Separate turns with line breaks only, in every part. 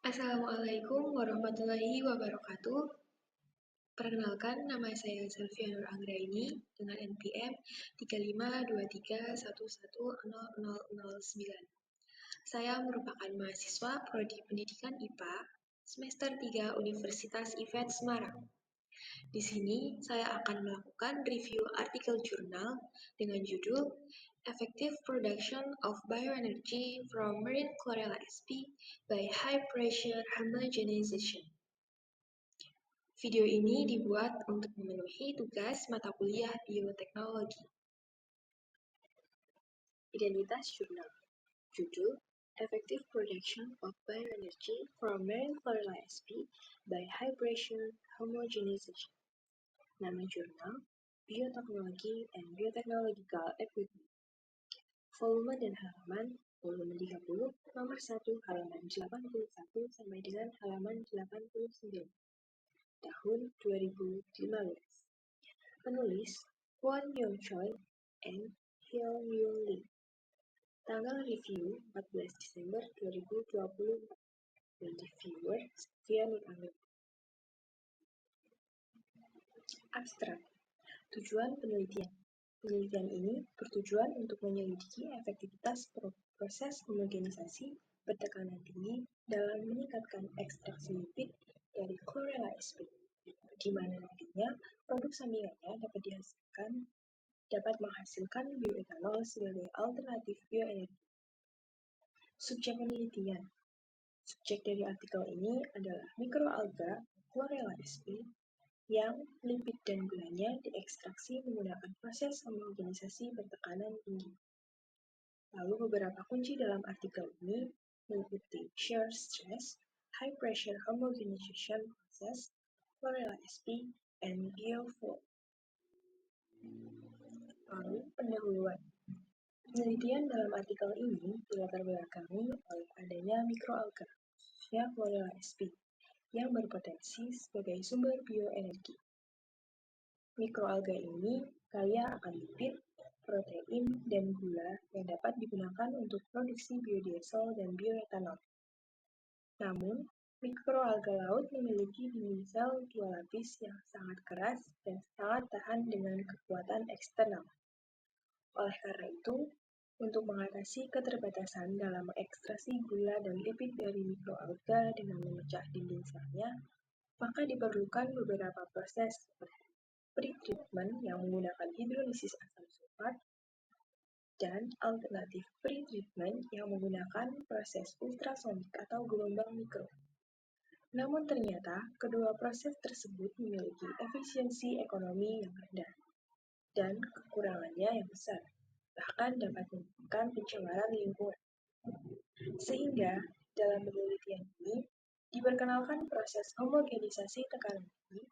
Assalamualaikum warahmatullahi wabarakatuh. Perkenalkan, nama saya Selvia Nur Anggraini dengan NPM 3523110009. Saya merupakan mahasiswa Prodi Pendidikan IPA semester 3 Universitas IFET Semarang. Di sini saya akan melakukan review artikel jurnal dengan judul Effective Production of Bioenergy from Marine Chlorella sp by High Pressure Homogenization. Video ini dibuat untuk memenuhi tugas mata kuliah bioteknologi. Identitas jurnal. Judul Effective Production of Bioenergy from Marine Chlorella sp by High Pressure Homogenization. Nama jurnal Bioteknologi and Biotechnological Equipment. Volume dan halaman volume 30, nomor 1, halaman 81 sampai dengan halaman 89. Tahun 2015. Penulis Kwon Young Choi and Hyun Yoon Lee. Tanggal review 14 Desember 2024. Dan reviewer Selvia Nur Anggraini. Abstrak. Tujuan penelitian. Penelitian ini bertujuan untuk menyelidiki efektivitas proses homogenisasi bertekanan tinggi dalam meningkatkan ekstraksi lipid dari Chlorella sp, di mana nantinya produk sampingannya dapat menghasilkan bioetanol sebagai alternatif bioenergi. Subjek penelitian. Subjek dari artikel ini adalah mikroalga Chlorella sp yang lipid dan gulanya diekstraksi menggunakan proses homogenisasi bertekanan tinggi. Lalu beberapa kunci dalam artikel ini meliputi shear stress, high pressure homogenization process, Chlorella sp, and bioflow. Lalu pendahuluan. Penelitian dalam artikel ini dilatar belakangi oleh adanya mikroalga, khususnya Chlorella sp, yang berpotensi sebagai sumber bioenergi. Mikroalga ini kaya akan lipid, protein, dan gula yang dapat digunakan untuk produksi biodiesel dan bioetanol. Namun, mikroalga laut memiliki dinding sel dua lapis yang sangat keras dan sangat tahan dengan kekuatan eksternal. Oleh karena itu, untuk mengatasi keterbatasan dalam mengekstraksi gula dan lipid dari mikroalga dengan memecah dinding selnya, maka diperlukan beberapa proses seperti pretreatment yang menggunakan hidrolisis asam sulfat dan alternatif pretreatment yang menggunakan proses ultrasonik atau gelombang mikro. Namun ternyata kedua proses tersebut memiliki efisiensi ekonomi yang rendah dan kekurangannya yang besar, bahkan dapat menyebabkan pencemaran lingkungan. Sehingga dalam penelitian ini diperkenalkan proses homogenisasi tekanan tinggi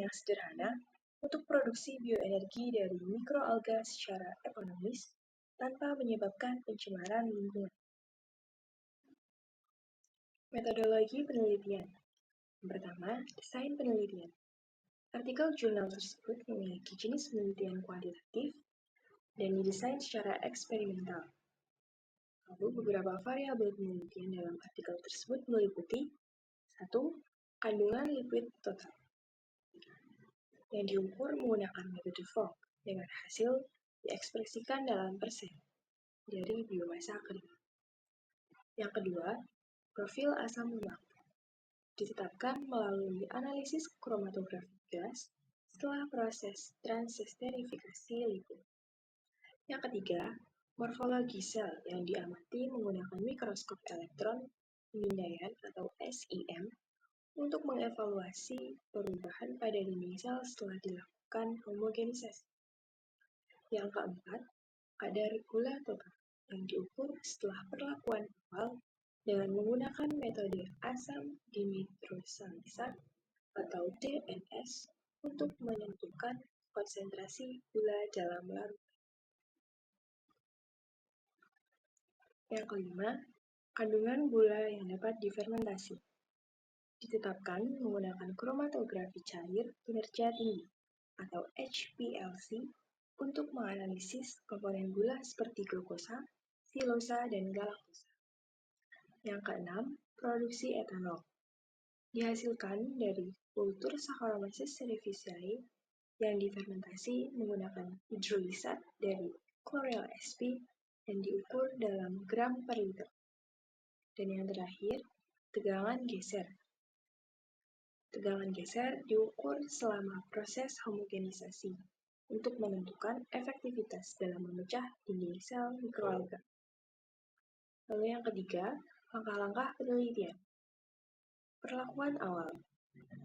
yang sederhana untuk produksi bioenergi dari mikroalga secara ekonomis tanpa menyebabkan pencemaran lingkungan. Metodologi penelitian. Yang pertama, desain penelitian. Artikel jurnal tersebut memiliki jenis penelitian kuantitatif dan didesain secara eksperimental. Lalu beberapa variabel penelitian dalam artikel tersebut meliputi 1. Kandungan lipid total yang diukur menggunakan metode Fogg dengan hasil diekspresikan dalam persen dari biomasa kering. Yang kedua, profil asam lemak ditetapkan melalui analisis kromatografi gas setelah proses transesterifikasi lipid. Yang ketiga, morfologi sel yang diamati menggunakan mikroskop elektron pemindaian atau SEM untuk mengevaluasi perubahan pada dinding sel setelah dilakukan homogenisasi. Yang keempat, kadar gula total yang diukur setelah perlakuan awal dengan menggunakan metode asam dinitrosanisat atau DNS untuk menentukan konsentrasi gula dalam larutan. Yang kelima, kandungan gula yang dapat difermentasi ditetapkan menggunakan kromatografi cair kinerja tinggi atau HPLC untuk menganalisis komponen gula seperti glukosa, silosa, dan galaktosa. Yang keenam, produksi etanol. Dihasilkan dari kultur Saccharomyces cerevisiae yang difermentasi menggunakan hidrolisat dari Chlorella sp dan diukur dalam gram per liter. Dan yang terakhir, tegangan geser. Tegangan geser diukur selama proses homogenisasi untuk menentukan efektivitas dalam memecah dinding sel mikroalga. Lalu yang ketiga, langkah-langkah penelitian. Perlakuan awal.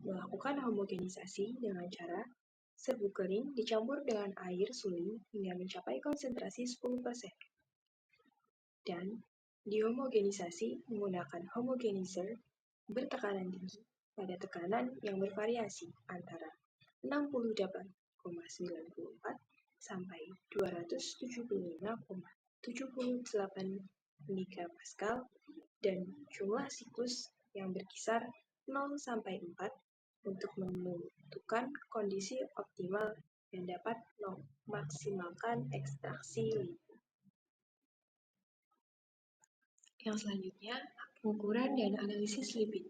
Melakukan homogenisasi dengan cara serbuk kering dicampur dengan air suling hingga mencapai konsentrasi 10%. Dan dihomogenisasi menggunakan homogenizer bertekanan tinggi pada tekanan yang bervariasi antara 68,94 sampai 275,78 megapascal dan jumlah siklus yang berkisar 0 sampai 4 untuk menentukan kondisi optimal yang dapat memaksimalkan ekstraksi lipid. Yang selanjutnya, pengukuran dan analisis lipid.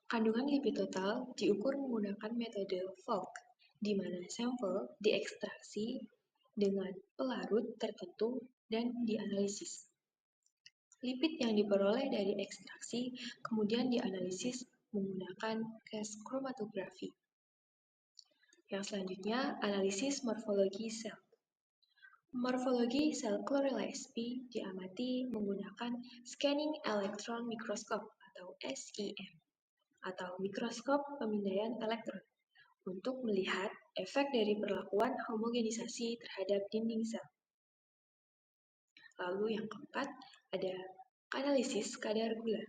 Kandungan lipid total diukur menggunakan metode Volk, di mana sampel diekstraksi dengan pelarut tertentu dan dianalisis. Lipid yang diperoleh dari ekstraksi kemudian dianalisis menggunakan gas kromatografi. Yang selanjutnya, analisis morfologi sel. Morfologi sel Chlorella sp diamati menggunakan scanning electron microscope atau SEM atau mikroskop pemindaian elektron untuk melihat efek dari perlakuan homogenisasi terhadap dinding sel. Lalu yang keempat, ada analisis kadar gula.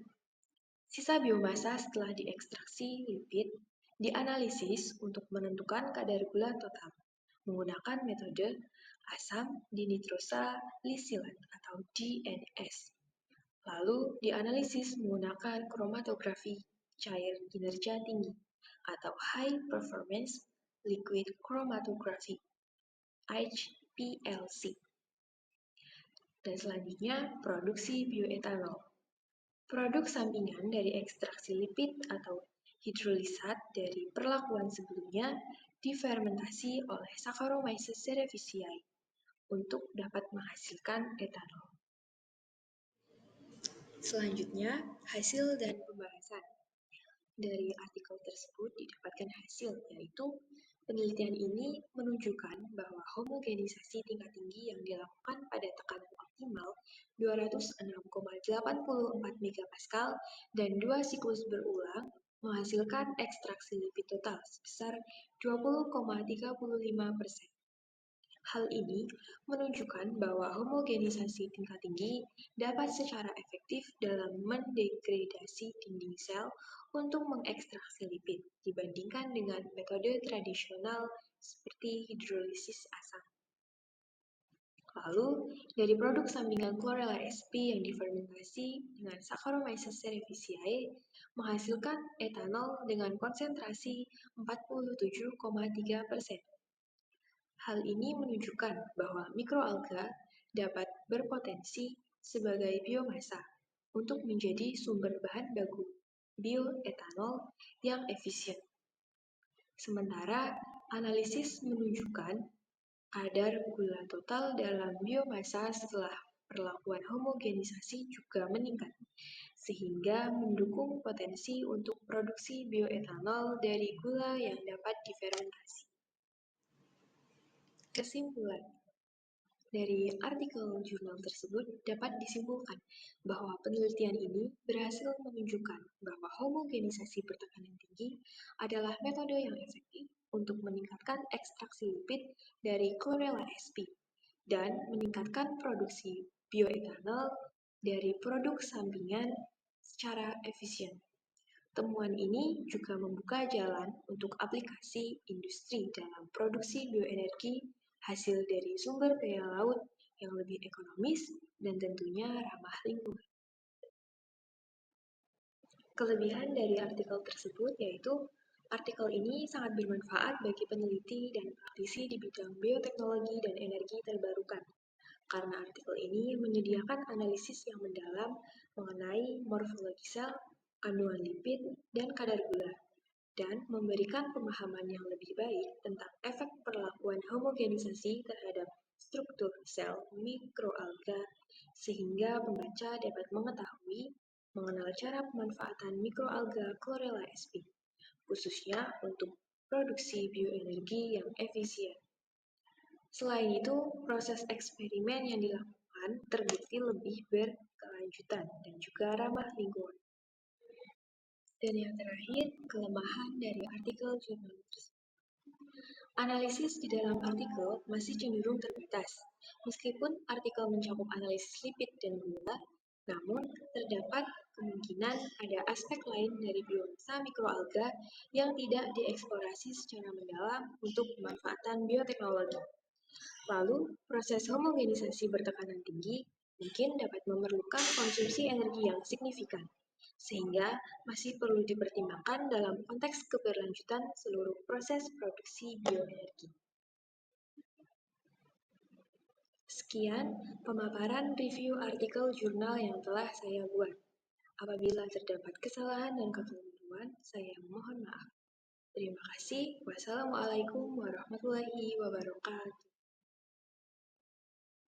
Sisa biomasa setelah diekstraksi lipid dianalisis untuk menentukan kadar gula total menggunakan metode asam dinitrosa lisilat atau DNS. Lalu dianalisis menggunakan kromatografi cair kinerja tinggi atau High Performance Liquid Chromatography HPLC. Dan selanjutnya, produksi bioetanol. Produk sampingan dari ekstraksi lipid atau hidrolisat dari perlakuan sebelumnya difermentasi oleh Saccharomyces cerevisiae untuk dapat menghasilkan etanol. Selanjutnya, hasil dan pembahasan. Dari artikel tersebut didapatkan hasil, yaitu penelitian ini menunjukkan bahwa homogenisasi tingkat tinggi yang dilakukan pada tekanan optimal 206,84 megapascal dan 2 siklus berulang menghasilkan ekstraksi lipid total sebesar 20,35%. Hal ini menunjukkan bahwa homogenisasi tingkat tinggi dapat secara efektif dalam mendegradasi dinding sel untuk mengekstraksi lipid dibandingkan dengan metode tradisional seperti hidrolisis asam. Lalu, dari produk sampingan Chlorella sp yang difermentasi dengan Saccharomyces cerevisiae menghasilkan etanol dengan konsentrasi 47,3%. Hal ini menunjukkan bahwa mikroalga dapat berpotensi sebagai biomasa untuk menjadi sumber bahan baku bioetanol yang efisien. Sementara analisis menunjukkan kadar gula total dalam biomasa setelah perlakuan homogenisasi juga meningkat, sehingga mendukung potensi untuk produksi bioetanol dari gula yang dapat difermentasi. Kesimpulan. Dari artikel jurnal tersebut dapat disimpulkan bahwa penelitian ini berhasil menunjukkan bahwa homogenisasi bertekanan tinggi adalah metode yang efektif untuk meningkatkan ekstraksi lipid dari Chlorella sp dan meningkatkan produksi bioetanol dari produk sampingan secara efisien. Temuan ini juga membuka jalan untuk aplikasi industri dalam produksi bioenergi hasil dari sumber daya laut yang lebih ekonomis dan tentunya ramah lingkungan. Kelebihan dari artikel tersebut yaitu artikel ini sangat bermanfaat bagi peneliti dan praktisi di bidang bioteknologi dan energi terbarukan. karena artikel ini menyediakan analisis yang mendalam mengenai morfologi sel, kandungan lipid, dan kadar gula, dan memberikan pemahaman yang lebih baik tentang efek perlakuan homogenisasi terhadap struktur sel mikroalga, sehingga pembaca dapat mengetahui mengenal cara pemanfaatan mikroalga Chlorella sp, khususnya untuk produksi bioenergi yang efisien. Selain itu, proses eksperimen yang dilakukan terbukti lebih berkelanjutan dan juga ramah lingkungan. Dan yang terakhir, kelemahan dari artikel jurnal tersebut. Analisis di dalam artikel masih cenderung terbatas. Meskipun artikel mencakup analisis lipid dan gula, namun terdapat kemungkinan ada aspek lain dari biomasa mikroalga yang tidak dieksplorasi secara mendalam untuk pemanfaatan bioteknologi. Lalu, proses homogenisasi bertekanan tinggi mungkin dapat memerlukan konsumsi energi yang signifikan, sehingga masih perlu dipertimbangkan dalam konteks keberlanjutan seluruh proses produksi bioenergi. Sekian pemaparan review artikel jurnal yang telah saya buat. Apabila terdapat kesalahan dan kekeliruan, saya mohon maaf. Terima kasih. Wassalamualaikum warahmatullahi wabarakatuh.